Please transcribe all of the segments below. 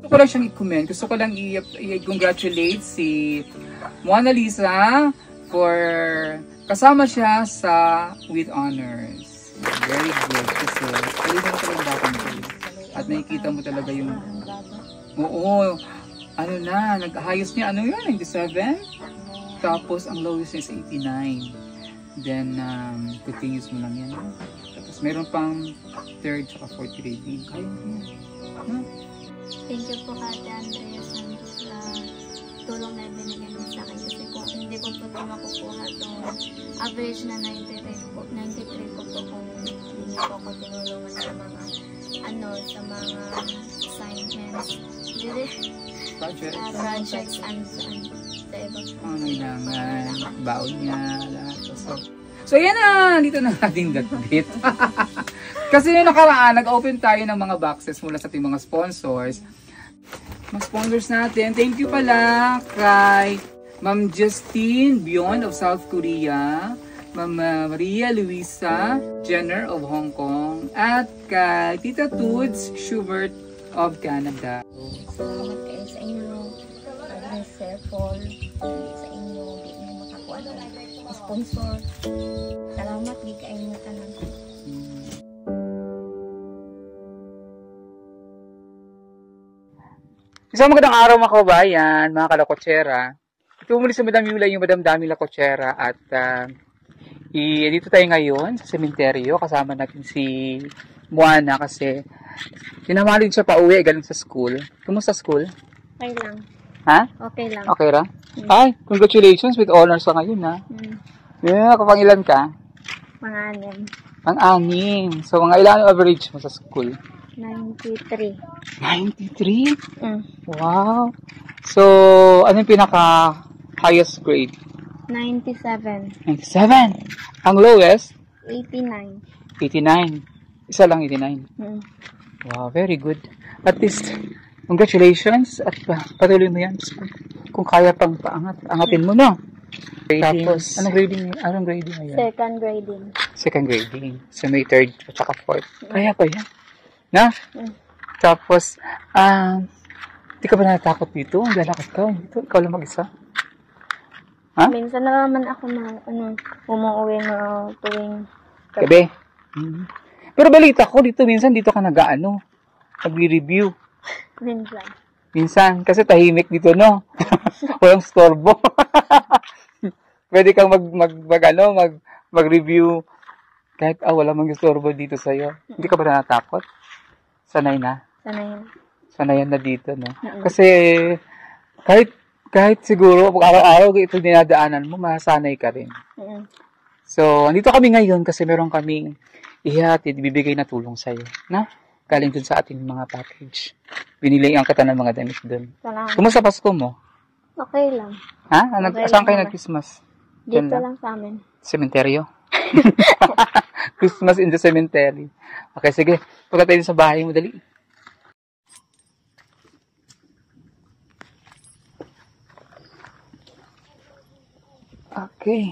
Gusto ko lang siyang i-comment. Gusto ko lang i-congratulate si Mona Lisa for kasama siya sa With Honors. Very good. Kasi pwede mo talaga dapat ko. At nakikita mo talaga yung oo, ano na, nag-highest niya, ano yun, 97? Tapos ang lowest is 89. Then, continuous mo lang yan. Tapos meron pang third at fourth grading. Kaya mo yan. No? Thank you po Ate Andrea sa tulong na binigay niyo sa akin. Kasi kung hindi ko po makukuha itong average na 93 po kung hindi niyo po ako tinulungan sa mga sa mga assignments, projects and sa iba po. Kailangan, baon niya, lahat. So yan na, dito na ating datbit. Kasi yung nakaraan, nag-open tayo ng mga boxes mula sa ating mga sponsors. Mga sponsors natin, thank you pala kay Ma'am Justine Beyond of South Korea, Ma'am Maria Luisa Jenner of Hong Kong, at kay Tita Toots Schubert of Canada. Salamat kayo sa inyo, Sir Paul, sa inyo, di na makakuha ng sponsor. Salamat, di kayo mo tanan. Isang magandang araw mga kababayan, mga kalakotsera. Ito muli sa Madam Yula, yung Madam Dami Lakotsera, at dito tayo ngayon sa sementeryo. Kasama natin si Moana kasi tinamalin siya pa uwi galing sa school. Kumusta school? Okay lang. Ha? Okay lang. Okay ra? Ay, congratulations with honors ka ngayon ha. Yeah, kapangilan ka? Pang-anim. Pang-anim. So mga ilan average mo sa school? 93. 93? Mm. Wow. So, ano yung pinaka highest grade? 97. 97. Ang lowest? 89. 89. Isa lang 89. Mm. Wow, very good. At least, congratulations. At patuloy mo yan. Kung kaya pang paangat, angatin mo, no? Tapos, anong grading ngayon? Second grading. Second grading. So, may third at saka fourth. Kaya pa yan. Na? Tapos, di ka ba natatakot dito? Ang lalakad ka dito. Ikaw lang mag-isa. Ha? Minsan na naman ako umuwi na tuwing gabi. Pero balita ko dito, minsan dito ka nag-review. Minsan. Minsan, kasi tahimik dito, no? Walang storbo. Pwede kang mag-review kahit wala mang storbo dito sa'yo. Hindi ka ba natatakot? Sanay na? Sanayan na dito, no? Kasi, kahit siguro, pag araw-araw ito dinadaanan mo, masanay ka rin. So, andito kami ngayon kasi meron kaming ihatid, ibibigay na tulong sa'yo. Na? Galing dun sa ating mga package. Binili ang kata ng mga damit dun. Salamat. Kumusta Pasko mo? Okay lang. Ha? Saan kayo nag-Christmas? Dito lang sa amin. Cementerio? Christmas in the cemetery. Okay, sige. Pagka tayo sa bahay mo, dali. Okay.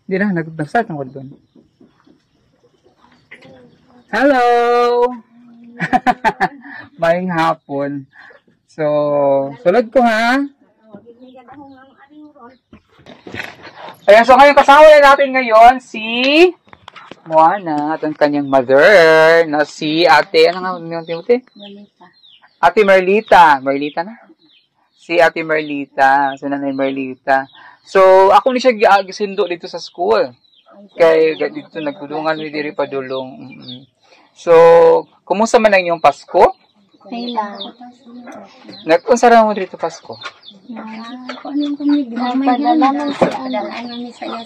Hindi na, nag-start ng doon. Hello! Maying hapon. So, sulod ko ha. Ayan, so ngayon kasama natin ngayon si Moana at ang kanyang mother na si Ate, ano nga yung Timothy? Marlita. Ate Marlita. Marlita na? Si Ate Marlita, si Nanay Marlita. So, ako ni siya gisindo dito sa school. Kaya dito nagtulungan ni diri padulong. So, kumusta man ang inyong Pasko? Okay lang. Nagkunsara mo dito Pasko?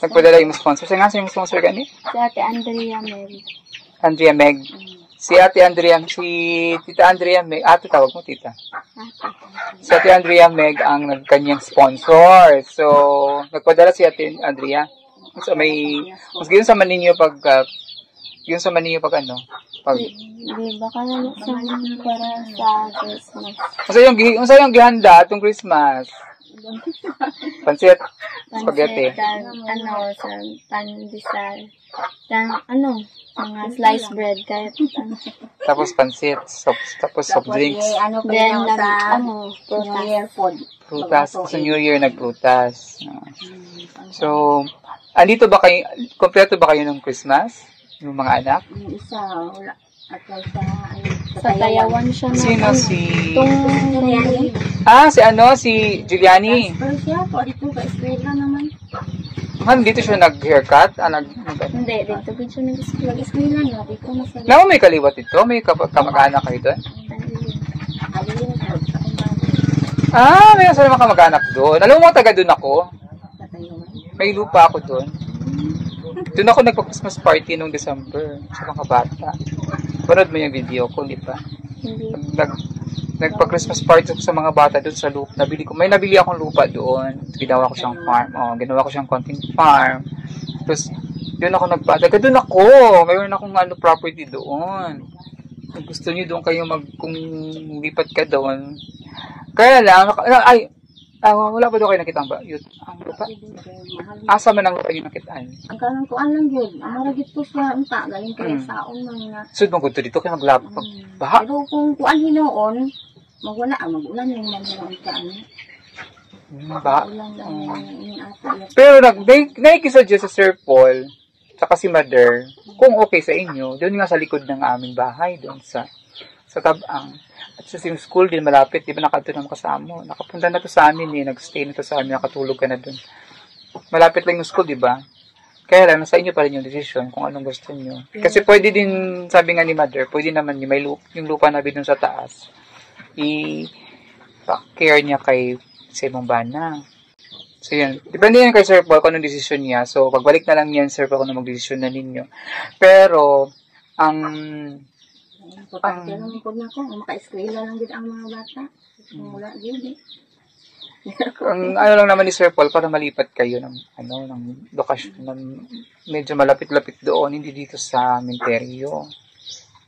Nagpadala yung sponsor. Sa nga sa yung sponsor gani? Si Ate Andrea Meg. Andrea Meg. Si Ate Andrea, si Tita Andrea Meg. Ate, tawag mo Tita. Si Ate Andrea Meg ang kanyang sponsor. So, nagpadala si Ate Andrea. So, mas yun sa maninyo pag Di ba ka naman para sa Christmas? Unsa yung gihanda atong Christmas? Pansit, spaghetti. Sa pandesal. Mga sliced bread, kahit Tapos pansit. Tapos soft drinks. Ano pa Then, yun sa New prutas. Year food. Prutas. Sa New Year, nagprutas. So, andito ba kayo, kompleto ba kayo ng Christmas? Yung mga anak? Yung isa, wala. At sa, Sa Tayawan siya na. Sino si... Juliani. Si Giuliani. Pero siya, po dito ka eskwela naman. Dito siya nag-haircut? Hindi, dito ko siya nag-school. Eskwela niya, dito na sa Alam mo may kaliwat ito? May kamag-anak kayo doon? Alin po. May nasa naman kamag-anak doon. Alam mo, taga doon ako. May lupa ako doon. Doon ako nagpa-Christmas party noong December sa mga bata. Panood mo yung video ko, di ba? Hindi. Nagpa-Christmas party sa mga bata doon sa lupa. May nabili akong lupa doon. Ginawa ko siyang farm. Ginawa ko siyang konting farm. Tapos, doon ako nagpataga. Doon ako. Mayroon akong property doon. Kung gusto niyo doon kayo kung lipat ka doon. Kaya lang, wala ba doon kayo nakita ba? Ang lupa? Asa man ang lupa yung nakitaan? Ang kalang ko lang yun. Ang maragit ko siya, unta, galing kaya saon man nga. Sud mo gusto dito kay maglapag. Baha. Pero kung kuan hinoon, magulan yung mga ka ano. Baha. Ulan lang yung ata. Pero naikisuggest sa Sir Paul, saka si Mother, kung okay sa inyo, doon nga sa likod ng aming bahay, doon sa Tabang. At sa yung school din malapit, di ba nakadto ng kasama? Nakapunta na to sa amin nag-stay na to sa amin, nakatulog ka na doon. Malapit lang yung school, di ba? Kaya lang, nasa inyo pa rin yung decision kung anong gusto nyo. Kasi pwede din, sabi nga ni Mother, pwede naman yung lupa na doon sa taas, i-care niya kay Simong Bana. So, yun. Depende yan kay Sir Paul kung anong decision niya. So, pagbalik na lang yan, Sir Paul, kung anong mag-decision na ninyo. Pero, Importante lang po na ko. Maka-eskwela lang din ang mga bata. Wala din ang lang naman ni Sir Paul, para malipat kayo ng lokasyon na medyo malapit-lapit doon, hindi dito sa Minterio.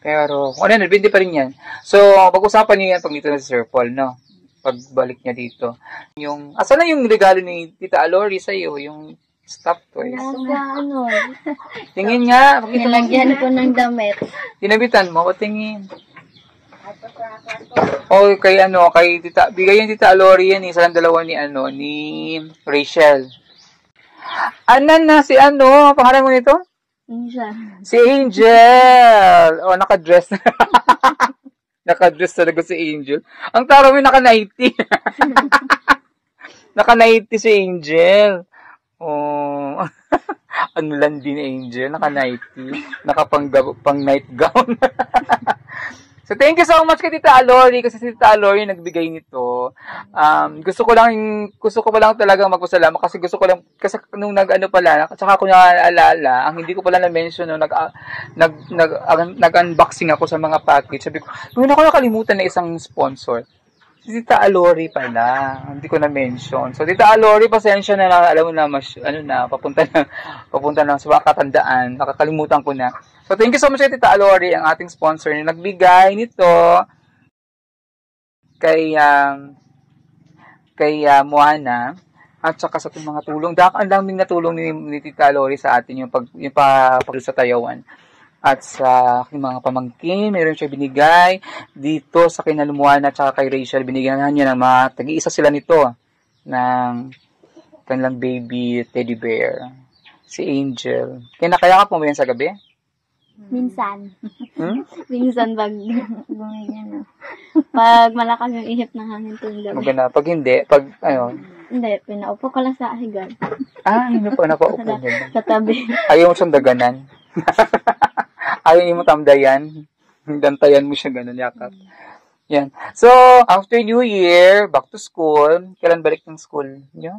Pero, kung ano, depende pa rin yan. So, pag-usapan niyo yan pag dito na si Sir Paul, no? Pagbalik niya dito. Asan na yung regalo ni Tita Alori sa'yo? Yung stuffed toys. Tingin nga. Nilagyan ko ng damit. Tinabitan mo, o tingin. Kay Tita, bigay yung Tita Alori yan, isa lang dalawa ni Rachel. Anan na si pangalan mo nito? Angel. Si Angel. Naka-dress. Naka-dress talaga si Angel. Ang taro mo, naka-90. Naka-90 si Angel. Ano lang din Angel, naka-90, pang night gown. So, thank you so much kay Tita Alori, kasi si Tita Alori nagbigay nito. Gusto ko pa lang talaga magpasalamat kasi nung tsaka ako naalala, ang hindi ko pala na-mention nung nag-unboxing ako sa mga package. Sabi ko, nung ako nakalimutan na isang sponsor. Si Tita Alori pala, hindi ko na-mention. So, Tita Alori, pasensya na lang, alam mo na, papunta na sa mga katandaan, nakakalimutan ko na. So, thank you so much kay Tita Alori, ang ating sponsor na nagbigay nito kay Moana, at saka sa ating mga tulong. Ang daming natulong ni Tita Alori sa atin, yung sa Tayawan. At sa aking mga pamangkin, mayroon siya binigay. Dito sa kinalumuan at saka kay Rachel, binigyan niya ng tag-iisa sila nito ng kanilang baby teddy bear. Si Angel. Kaya mo ba yan sa gabi? Minsan. Minsan pag bumigyan. Pag malakas yung ihip ng hangin tuwing gabi. Maganda. Pag hindi, Hindi, pinaupo ka lang sa higan. Hindi pa napaupo niya. Sa tabi. Ayaw mo siyang daganan. Ayaw mo tamdayan. Dantayan mo siya ganun, yakap. Yan. So, after New Year, back to school. Kailan balik ng school? Yeah?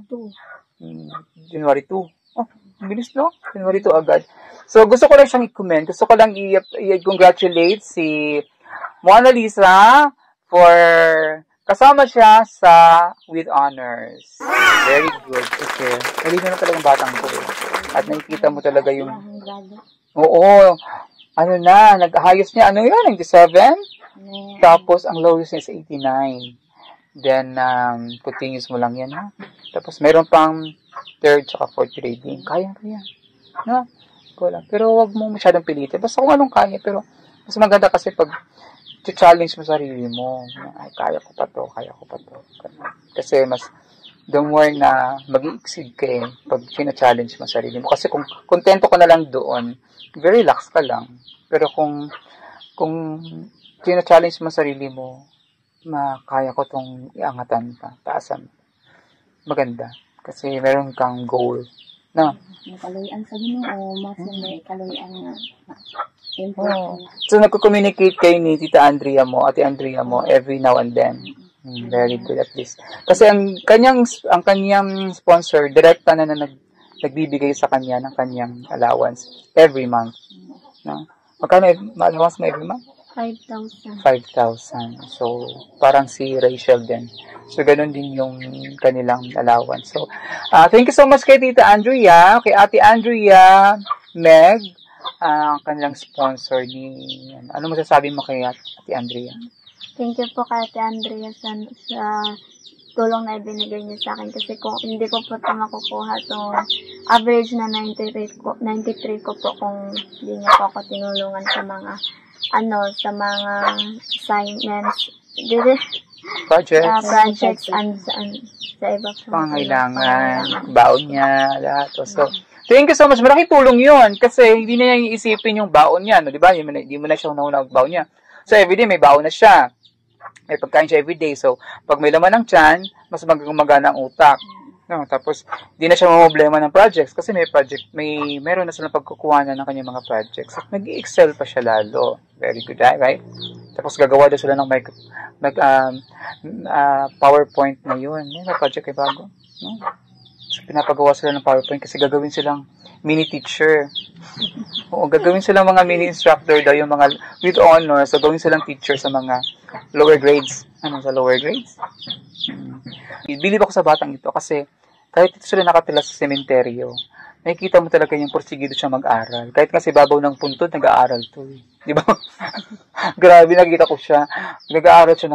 January 2. Bilis, no? January 2 agad. So, gusto ko lang siyang i-comment. Gusto ko lang i-congratulate si Mona Lisa for kasama siya sa With Honors. Very good. Kasi, nalino na talagang batang ko. At nakikita mo talaga yung... Oo. Nag-highest niya, 97? Tapos, ang lowest niya is 89. Then, continuous mo lang yan, ha? Tapos, meron pang third tsaka fourth grading. Kaya. No? Pero, wag mo masyadong pilitin. Basta kung anong kaya, pero Mas maganda kasi pag challenge mo sarili mo. Ay, kaya ko pa to, kaya ko pa to. Kasi mas, the more na mag-i-exceed ka pag challenge mo sarili mo. Kasi kung kontento ka na lang doon, very relax ka lang. Pero kung challenge mo sarili mo, kaya ko tong iangatan pa, taasan. Maganda. Kasi meron kang goal. No? Makaluyan sa Ginoo, mas may kaluyan nga. So, nagko-communicate kayo ni Tita Andrea mo, Ate Andrea mo, every now and then. Very good at least. Kasi ang kanyang sponsor, direkta na nagbibigay sa kanya ng kanyang allowance every month. No? Magkano allowance mo every month? 5,000. 5,000. So, parang si Rachel din. So, ganun din yung kanilang allowance. So, thank you so much kay Tita Andrea, kay Ate Andrea, Meg, ang kanilang sponsor ni... Ano masasabi mo kay Ate Andrea? Thank you po kay Ate Andrea sa tulong na ibinigay niyo sa akin kasi kung hindi ko po ito makukuha itong average na 93 ko po kung hindi niya po ako tinulungan sa mga assignments, projects and sa iba po. Pangailangan, baon niya, lahat. So, thank you so much. Malaking tulong yun kasi hindi na niya iisipin yung baon niya. No? Diba? Hindi mo na siya unang baon niya. So, everyday may baon na siya. May pagkain siya everyday. So, pag may laman ng tiyan, mas magana ang utak. No, tapos, di na siya problema ng projects kasi meron na silang pagkukuhanan ng kanyang mga projects. At nag-excel pa siya lalo. Very good, right? Tapos, gagawa daw sila ng PowerPoint na yun. May project ay bago. No? So, pinapagawa sila ng PowerPoint kasi gagawin silang mini teacher. Oo, gagawin silang mga mini instructor daw yung mga with honor. So, gawin silang teacher sa mga lower grades. Ano sa lower grades? Bilib ako sa batang ito kasi kahit ito sila nakatila sa sementeryo, nakikita mo talaga yung porsigido siya mag-aral. Kahit kasi babaw ng puntod, nag-aaral to. Di ba? Grabe, nakita ko siya. Nag-aaral siya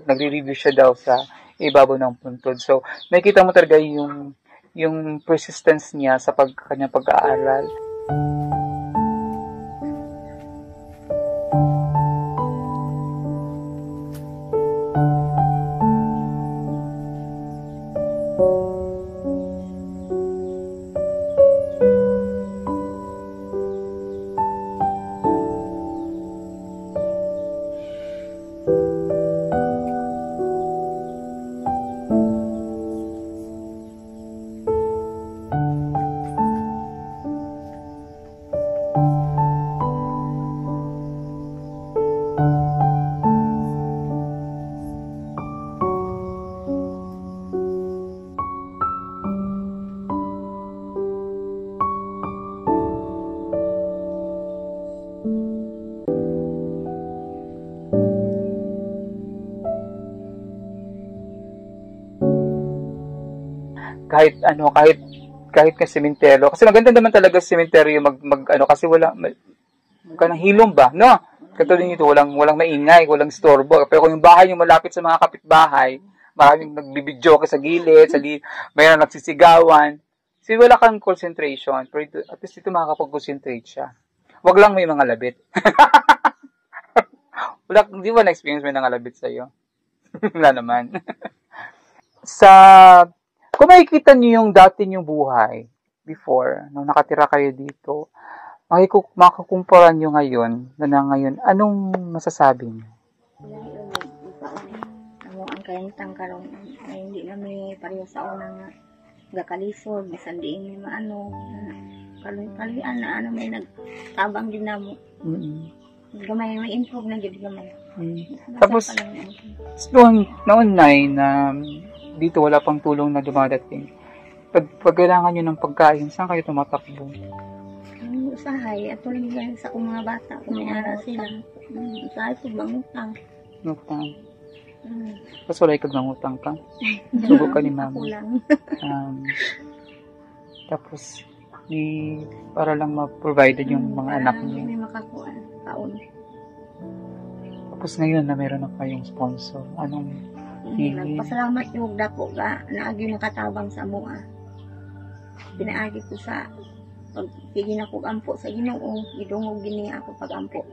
nagre-review siya daw sa ibabaw ng puntod. So, nakikita mo talaga yung persistence niya sa kanyang pag-aaral. kahit ka sementeryo. Kasi maganda naman talaga sa sementeryo kasi kanang hilom ba, no? Katulad nito, walang maingay, walang istorbo. Pero kung yung bahay yung malapit sa mga kapitbahay, maraming nagbibidyo ka sa gilid, mayroon nagsisigawan. Kasi wala kang concentration. Pero at least dito makakapag-concentrate siya. Wag lang may mga labit. Di ba na-experience may mga labit sa'yo? Wala naman. Kung makikita niyo yung dati niyong buhay, before, nung nakatira kayo dito, makakumpara niyo ngayon, anong masasabi niyo? Ang kayang karon ay hindi namin pareho sa unang gakalisod, bisan diin may kaluyan na may nagtabang din namo. Gamay may improve na gid gamay. Tapos noon na dito wala pang tulong na dumadating. Pag kailangan nyo ng pagkain, saan kayo tumatakbo? Usahay, at tuloy sa kong mga bata, kung may ara sila. Usahay ko mangutang. Ngutang. Tapos wala ikag mangutang ka? Sugo ka ni mama. Tapos, para lang ma-provide yung mga anak niyo. May makakuha, taon. Tapos ngayon na meron na kayong sponsor. Anong nagpasalamat yung dako ga naagi nakatabang sa mua. Pinaagi ko sa pag sige na ko ampo sa Ginoo, gidungog gini ako pag ampo.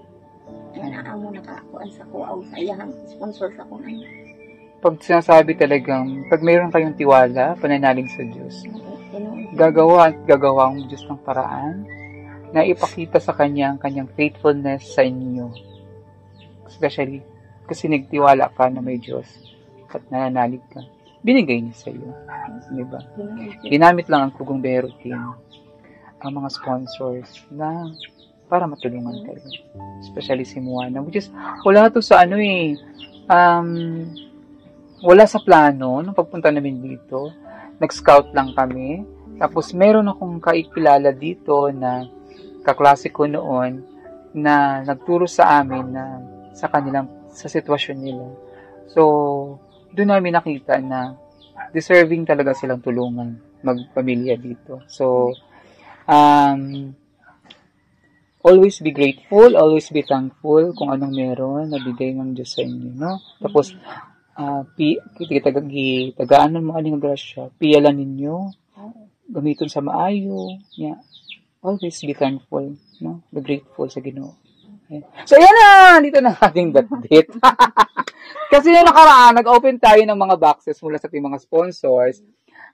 Yan amo nakakuan sa kuaw sa iyang sponsor sa kuan. Pag sinasabi talagang, pag mayroon kayong tiwala, pananalig sa Diyos, gagawa at gagawa ang Diyos ng paraan na ipakita sa Kanya ang Kanyang faithfulness sa inyo. Especially, kasi nagtiwala ka na may Diyos at nananalig ka. Binigay niya sa iyo. Diba? Ginamit lang ang Kugumbero team, ang mga sponsors na para matulungan kayo. Especially si Moana. Which is, wala to sa wala sa plano nung pagpunta namin dito. Nag-scout lang kami. Tapos meron akong kaikilala dito na kaklase ko noon na nagturo sa amin na sa sitwasyon nila. So, doon namin nakita na deserving talaga silang tulungan magpamilya dito. So, always be grateful, always be thankful kung anong meron na bigay ng Diyos sa inyo, no? Tapos, tagaan mo aning grasya, piyalan ninyo, gamiton sa maayo, yeah. Always be thankful, no? Be grateful sa Ginoo. Okay. So, yan na! Dito na ating datdit. Kasi yung nakaraan, nag-open tayo ng mga boxes mula sa ating mga sponsors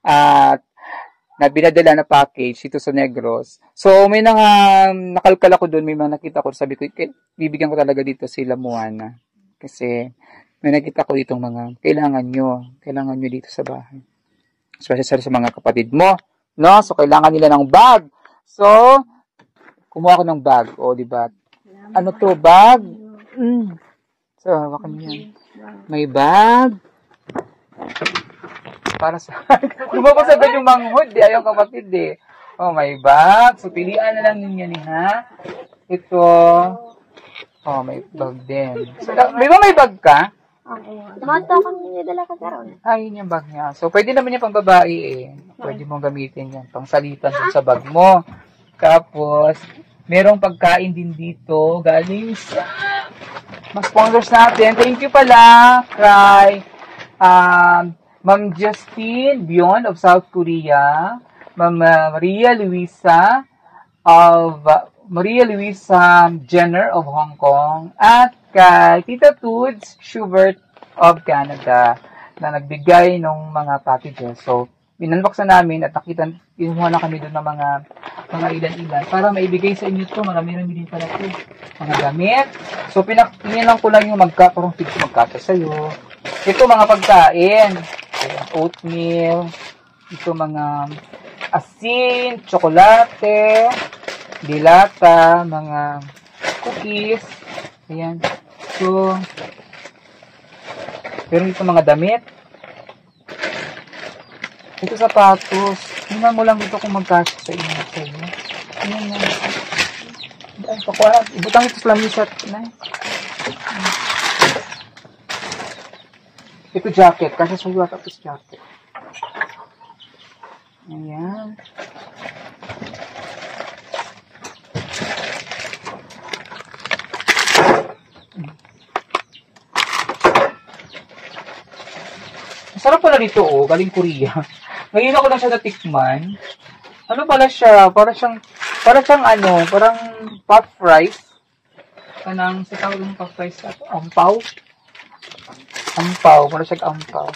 at na binadala na package dito sa Negros. So, may nakalkal ako doon, may mga nakita ko, sabi ko, bibigyan ko talaga dito sila Moana. Kasi, may nakita ko ditong mga kailangan nyo dito sa bahay. Especially sa mga kapatid mo, no? So, kailangan nila ng bag. So, kumuha ko ng bag. O, diba? Ano to, bag? So, hawakan niyo yan. May bag. Para sa... Lumabas agad yung manghod, ayaw kapatid, eh. Oh, may bag. So, pilihan na lang ninyo ni, ha? Ito. Oh, may bag din. So, may bag ka? Tumato ako nilidala ka karoon. Ay, yun yung bag niya. So, pwede naman yung pang babae, eh. Pwede mong gamitin yan. Pang salitan dun sa bag mo. Tapos, merong pagkain din dito. Galing sa mga sponsors natin. Thank you pala, Cry. Ma'am Justine Beyond of South Korea. Ma'am Maria Luisa Jenner of Hong Kong. At kay Tita Toots Schubert of Canada na nagbigay ng mga packages. So, binunboxan namin at kinuha na kami doon ng mga ilan-ilan para maibigay sa inyo ito. Marami-rami din pala ito. Mga gamit. So, pinilang ko lang yung parang magkata sa'yo. Ito mga pagkain. Oatmeal. Ito mga asin, tsokolate, dilata, mga cookies. Ayan. So, pero ito mga damit. Ito sapatos. Tingnan mo lang dito kung magkasya sa inyo. Ayan yan. Ibutang ito sa lamisat. Ito jacket. Kasi sa iyo ito jacket. Ayan. Masarap pala dito, galing Korea. Ngayon ako lang siya natikman. Ano pala siya? Parang puff rice. Kanang, sa tawag ng puff rice na ito? Ampaw? Ampaw, parang siya ampaw.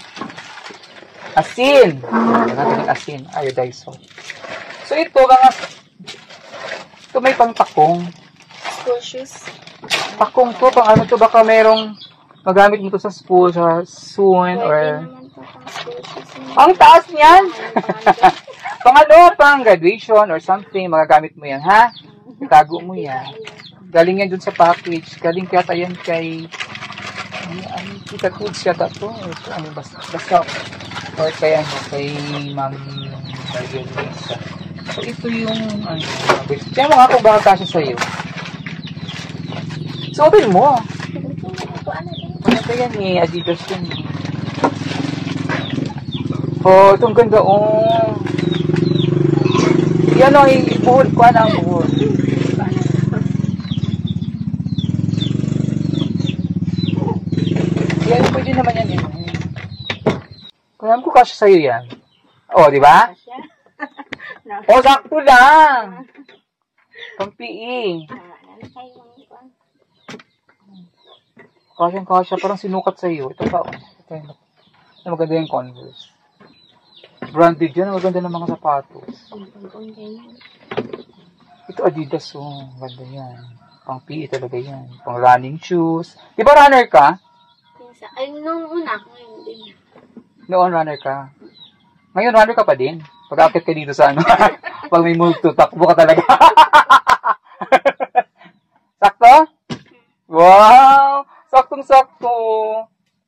Asin! Natin ng asin. Iodized. So ito, ito may pang takong. School shoes. Takong to, pang ano to, baka merong magamit mo to sa school, sa soon, or... Ang taas niyan! Pang graduation or something, magagamit mo yan, ha? Itago mo yan. Galing yan dun sa package. Galing kata yan kay... Kita Toots yata to. Basta. Or kay Ma'am Maria Luisa. So, ito yung... Kaya mo nga kung baka kasya sa'yo. So, open mo. Ano yan eh? Adidas yun eh. Oh, itong ganda, yan o, buhol ko na ang buhol. Yan, pwede naman yan yun. Kaya ko kasya sa'yo yan. O, di ba? O, sakto lang. Pang PE. Ano kayo mga kuwan? Kasyang-kasya, parang sinukat sa iyo. Ito pa. Ito yung maganda yung Converse. Branded yan. Maganda ng mga sapatos. Ito Adidas. Oh, ganda yan. Pang PE talaga yan. Pang running shoes. Di ba runner ka? Ay, nung una, ngayon din. Noon runner ka. Ngayon runner ka pa din. Pag-akit ka dito sa ano. Pag may multo, takbo ka talaga. Sakto? Wow! Saktong-sakto.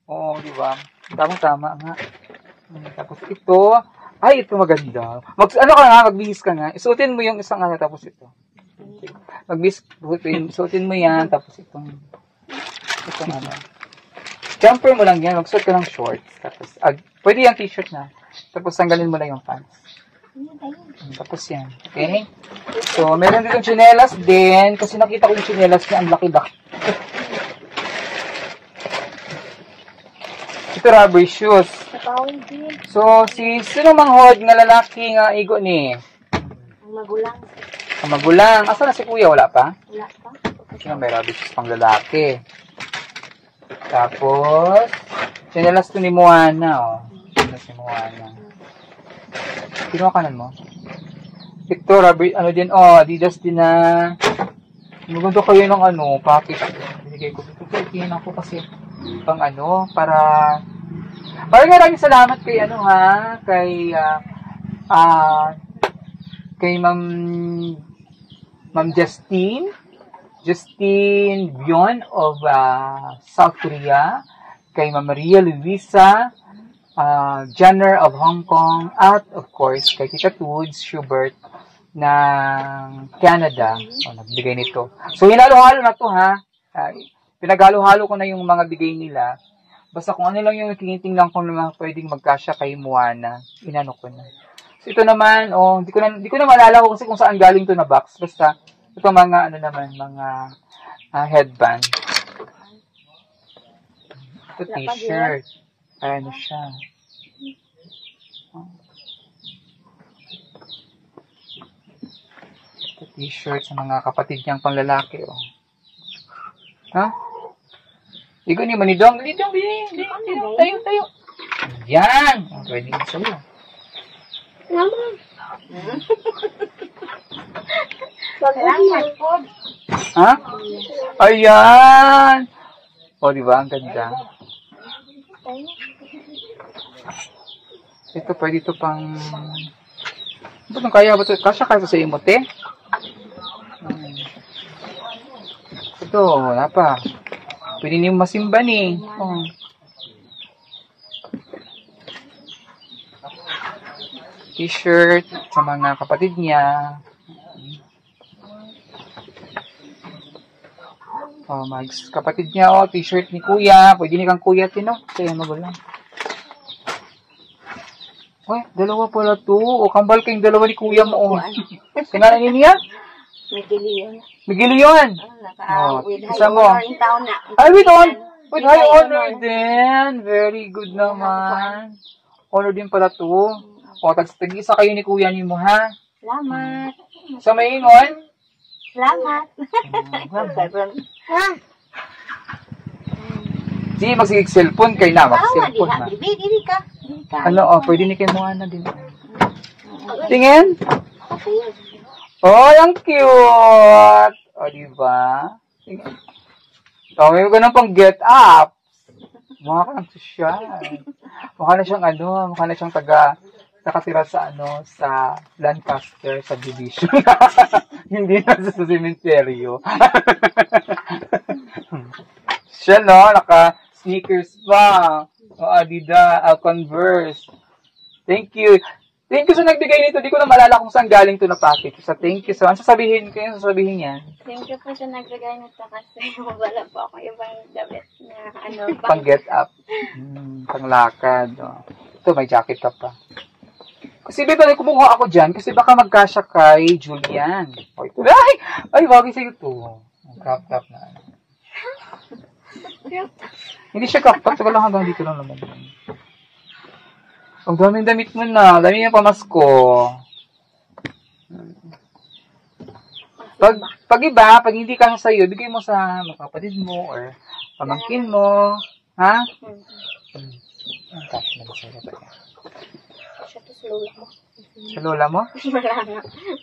Oo, di ba? Tama-tama nga. Tapos ito, ay, ito maganda. Ano ka nga, magbihis ka nga. Isuotin mo yung isang ano, tapos ito. Magbihis, isuotin mo yan, tapos itong ano. Jumper mo lang yan, magsuot ka ng shorts. Tapos, pwede yung t-shirt na. Tapos, tanggalin mo lang yung pants. Tapos yan. Okay? So, meron dito chinelas din. Kasi nakita ko yung chinelas niya, ang laki-laki. Ito rubber shoes. So, sino manghod nga lalaki nga igo ni? Ang magulang. Ang magulang. Asa na si kuya? Wala pa? Wala pa. Sino may rubber shoes pang lalaki? Tapos, chinelas to ni Moana, oh. Chinelas ni Moana. Kinuha kanan mo? Ito, rubber, ano din, oh, Adidas din na. Maganda kayo ng ano, package. Binigay ko. Ito, ko kasi pang ano, para maraming salamat kay ano ha, kay Ma'am Justine Bion of South Korea, kay Ma'am Maria Luisa Jenner of Hong Kong, at of course kay Tita Toods Schubert ng Canada. Nagbigay nito. So hinalo-halo na to ha. Pinaghalo-halo ko na yung mga bigay nila. Basta kung ano lang yung tinitingnan ko na pwedeng magkasya kay Moana, inano ko na. So ito naman, hindi ko na maalala ko kasi kung saan galing to na box. Basta ito mga ano naman, mga headband. Ito t-shirt. Ano siya. Ito t-shirt sa mga kapatid niyang panglalaki. Oh. Ha? Igo ni Manidong. Manidong, tayo. Yan. Pwede ko sa'yo. Salamat po. Ha? Ayan. O, diba? Ang ganda. Ito, pwede ito pang... Ba't kaya ba ito? Kasya sa emote? Ito, wala pa. Pwede niyo masimba ni. Oh. T-shirt sa mga kapatid niya. Oh, kapatid niya, t-shirt ni kuya. Pwede ni kang kuya, tino. Kaya magulang. Uy, dalawa pala to. O, kambal kayong dalawa ni kuya mo. Singalan niya? Miguelion. Isa mo. Ay, with high honor din. Very good naman. Honor din pala to. O, tag-isa kayo ni kuya ni mo, ha? Salamat. Sa may ingon? Salamat. Sige, magsigig cellphone kay na. Mag-cellphone na. Dili ka. Ano, pwede ni kay Moana din. Tingin? Oh, ang cute! O, diba? O, may ganun pang get up. Mukha ka ng sosyal. Mukha na siyang nakatira sa sa Lancaster subdivision. Hindi na sa cementerio. Siya, naka-sneakers pa. O, Adidas, Converse. Thank you. Thank you sa nagbigay nito. Di ko na malala kung saan galing to na package. So, thank you. So, ano sasabihin yan? Thank you po sa nagbigay nito kasi wala po ako ibang damit na pang get up. Pang lakad. Oh. Ito, may jacket ka pa. Kasi bebe, kumuha ako dyan kasi baka magkasya kay Julian. O, ito. Ay, wagi sa'yo to. Crop top na. Hindi siya crop top. Tagal lang hanggang dito lang naman. Ang daming damit mo na. Dami niya pamasko. Pag iba, pag hindi ka sa'yo, bigay mo sa kapatid mo or pamangkin mo. Ha? Ang cash na ba sa'yo? Siya to sa lola mo. Sa lola mo?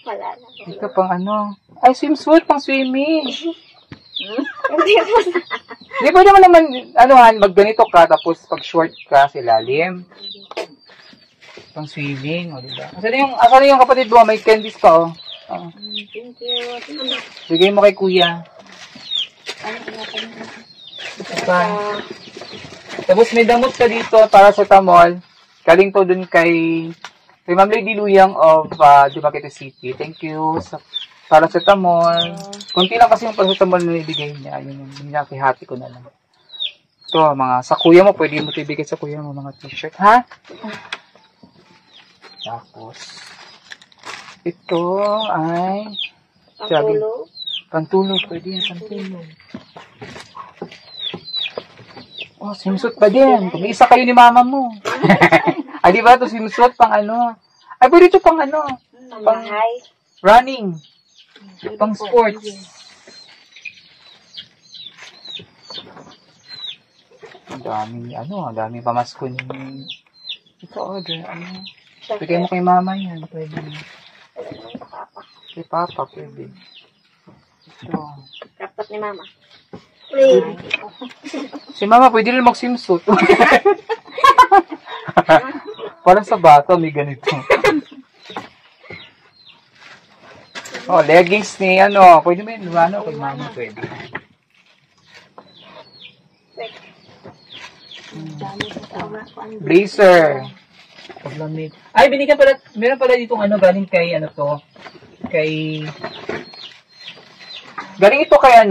Wala na. Ito pang ano. Ay, swimsuit, pang swimming. Hindi po. Hindi pwede mo naman, magganito ka, tapos pag short ka sa ilalim. Pang swimming, o diba? Asan yung kapatid mo? May candies pa, oh. Thank you. Bigay mo kay kuya. Tapos may damot ka dito, paracetamol. Galing to dun kay Ma'am Lady Luyang of Dumaguete City. Thank you sa paracetamol. Kunti lang kasi yung paracetamol na ibigay niya. Yun nakihati ko na lang. Ito, sa kuya mo, pwede mo ito ibigay sa kuya mo, mga t-shirt, ha? Tapos, ito ay Pantulog. Pantulog, pwede yan, pantulog. Oh, swimsuit pa din. Kung isa kayo ni mama mo. Ay, di ba ito swimsuit pang ano? Ay, pwede ito pang ano? Pang running. Pang sports. Ang dami pamasko ni... Ito, order, Bigay mo kay mama yan, pwede. Kay papa, pwede. Ito. Dapat ni mama. Si mama, pwede rin mag-swimsuit. Parang sa bata, may ganito. Oh, leggings ni, pwede mo yun, kay mama, pwede. Blazer. Paglamig. Ay, binigyan pala, meron pala ditong galing kay, galing ito kay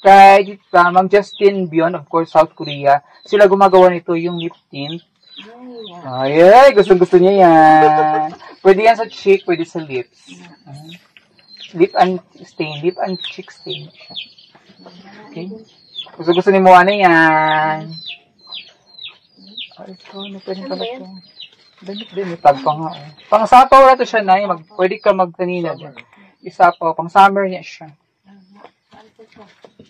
kay Ma'am Justin Beyond, of course, South Korea. Sila gumagawa nito yung lip tint. Ay, gusto niya yan. Pwede yan sa cheek, pwede sa lips. Lip and cheek stain. Okay? Gusto ni mo yan. Ay, ito, pwede pala ito. Damit din, may tag pa nga. Pang sapaw na ito siya, Nay. Pwede ka magkanina din. Isapaw, pang summer niya siya.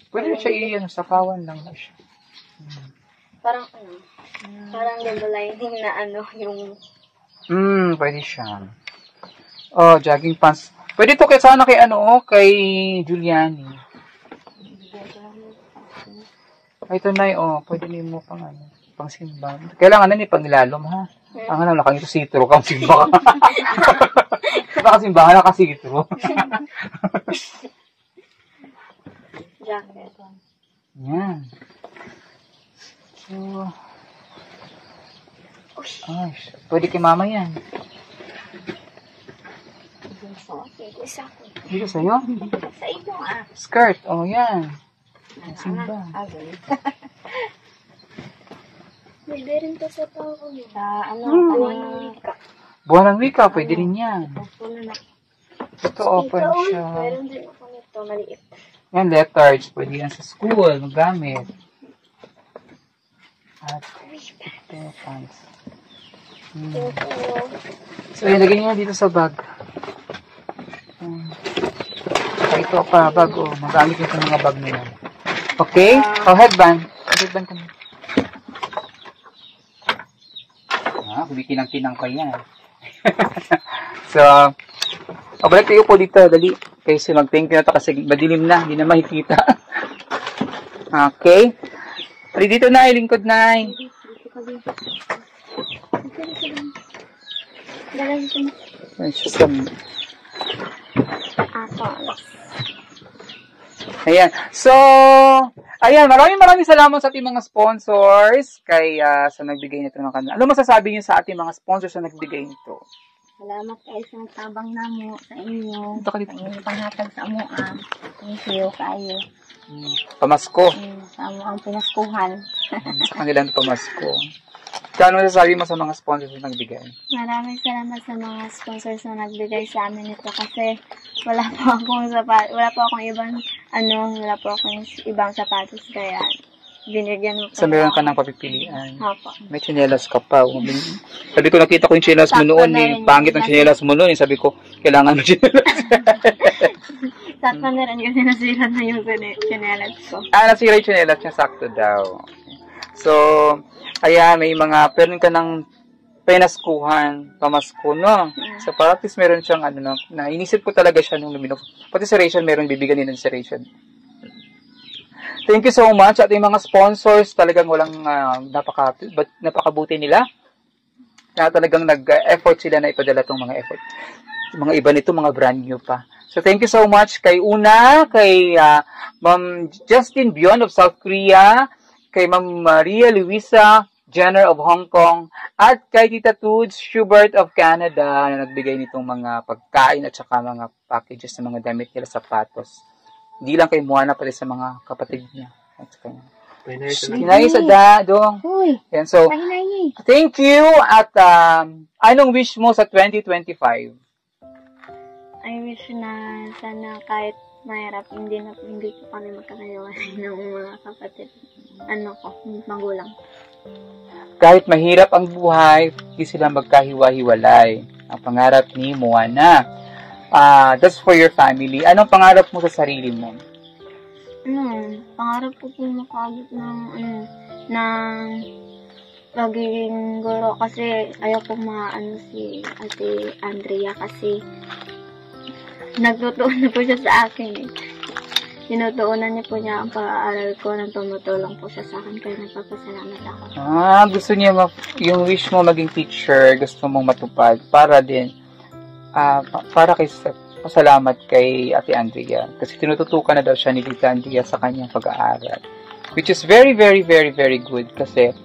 Pwede siya iyan, sapawan lang na siya. Parang double lining na yung... Pwede siya. Oh, jogging pants. Pwede ito kay kay Giuliani. Ay, ito, Nay, pwede niyo mo pang simba. Kailangan na ni pangilalom, ha? Ang nakangito sitro kang simba ka. Nakasimbahan, nakasitro. Jacket. Yan. So, ay, pwede kay mama yan. Dito sa'yo? Sa inyo, Skirt, yan. Simba. Pwede rin to sa tao ko. Buwan ng wika, pwede rin yan. Ito, open siya. Meron din ako nito, maliit. Yan, letters. Pwede yan sa school, magamit. At ito, pants. So, ilagay niyo dito sa bag. Saka ito pa, bag. Magamit yung mga bag na yan. Okay? Headband. Headband ka na. Kumikinang-kinang pa yan. So, balik kayo po dito. Dali. Kasi mag-thank you na ito kasi madilim na. Hindi na makikita. Okay. Pwede dito na. Lingkod na. Ayan. So, ayan. Maraming salamat sa ating mga sponsors kay sa nagbigay nito ng kanila. Ano masasabi niyo sa ating mga sponsors na nagbigay nito? Salamat kayo sa tabang namo sa inyo. Sa inyong panghatag sa amo. Thank you kayo. Pamasko. Sa amo ang pinaskuhan. Sa kanilang pamasko. Kano masasabi mo sa mga sponsors na nagbigay? Maraming salamat sa mga sponsors na nagbigay sa amin ito kasi wala po akong ibang sapatos kaya binigyan mo So, meron ka ng papipilian. Opo. May tsinelas ka pa. Sabi ko, nakita ko yung tsinelas mo noon. Pangit ang tsinelas mo noon. Sabi ko, kailangan mo tsinelas. Sakto na rin kasi nasira na yung chinelas ko. Nasira yung chinelas niya, sakto daw. Okay. So, ayan, may mga, meron ka ng penaskuhan, pamasko, no? So, para at least meron siyang, ano, no, na inisip ko talaga siya nung lumino. Pati si Rachel, meron bibigyan din si Rachel. Thank you so much. At yung mga sponsors, talagang walang napakabuti nila. Kaya talagang nag-effort sila na ipadala tong mga effort. Mga iba nito, mga brand new pa. So, thank you so much kay Una, kay Ma'am Justin Bion of South Korea, kay Ma'am Maria Luisa Jenner of Hong Kong, at kay Tita Toots Schubert of Canada na nagbigay nitong mga pagkain at saka mga packages ng mga damit nila, sapatos. Hindi lang kay Moana, pati sa mga kapatid niya. At sa kanya. Hinay sa dadong. And so, thank you. At anong wish mo sa 2025? I wish na sana kahit mahirap, hindi ko kami magkakayawan ng mga kapatid. Magulang. Kahit mahirap ang buhay, hindi sila magkahiwa-hiwalay. Ang pangarap ni Moana. That's for your family. Anong pangarap mo sa sarili mo? Pangarap ko po makabot ng magiging guro kasi ayaw ko si Ate Andrea kasi nagtutuon na po siya sa akin eh. Tinutuunan niya po niya ang pag-aaral ko nang tumutulong po siya sa akin kaya nagpapasalamat ako. Gusto niya yung wish mo maging teacher, gusto mong matupad para din para kay pasalamat kay Ate Andrea kasi tinututukan na daw siya ni Tita Andrea sa kanyang pag-aaral, which is very, very, very, very good kasi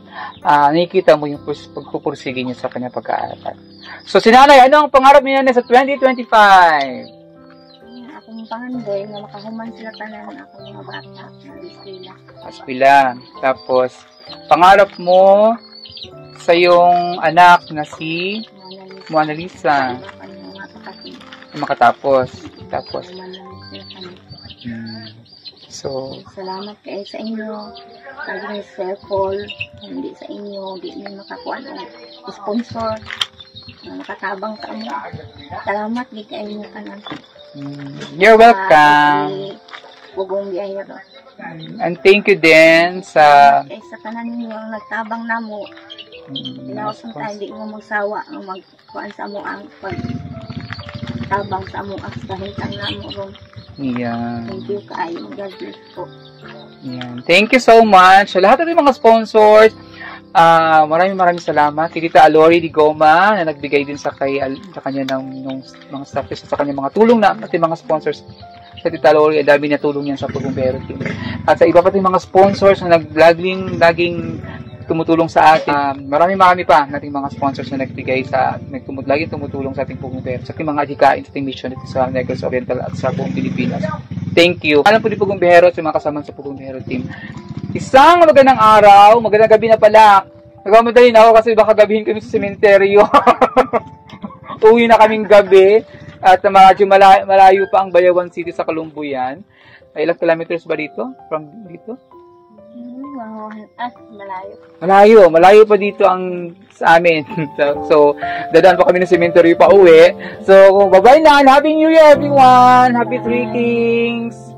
nakikita mo yung pagpupursige niya sa kanyang pag-aaral. So, si Nanay, ano ang pangarap niya sa 2025? Akong pangandoy na makahuman sila tanan akong mga bata na eskwela. Eskwela. Tapos, pangarap mo sa iyong anak na si Mona Lisa. Makatapos. Tapos. So, salamat kayo sa inyo. Kaya ni Sir Paul, hindi sa inyo, hindi niyo makakuha ng sponsor. Makatabang ka mo. Salamat di kayo inyo kanan. You're welcome. Bugong biyaya ro. And thank you din sa kanan ninyo ang nagtabang namo. Pinawasan tayo, hindi mo magsawa ang magkuhan sa mo ang pagtabang sa mo ang kahintang namo ron. Yeah. Thank you kayo. God bless po. Yeah. Thank you so much. Sa lahat ng mga sponsors, maraming salamat. Si Tita Alori Di Goma na nagbigay din sa kanya ng mga staff sa kanya mga tulong na at mga sponsors. Sa Tita Alori, dami niya tulong niya sa Pugumbero Team. At sa iba pati mga sponsors na laging tumutulong sa atin. Marami pa nating mga sponsors na nagbigay laging tumutulong sa ating Pugumbero, sa ating mga adhikain, sa ating mission dito sa Negros Oriental at sa buong Pilipinas. Thank you. Alam po ni Pugumbero sa mga kasama sa Pugumbero Team. Isang magandang araw, magandang gabi na pala. Nagmamadali na ako kasi baka gabihin kami sa sementeryo. Uwi na kaming gabi at medyo malayo pa ang Bayawan City sa Kalumbuyan. Ilang kilometers ba dito? From dito? Malayo pa dito ang sa amin. So dadaan pa kami ng sementeryo pa uwi. So, bye-bye na. Happy New Year everyone! Happy Three Kings!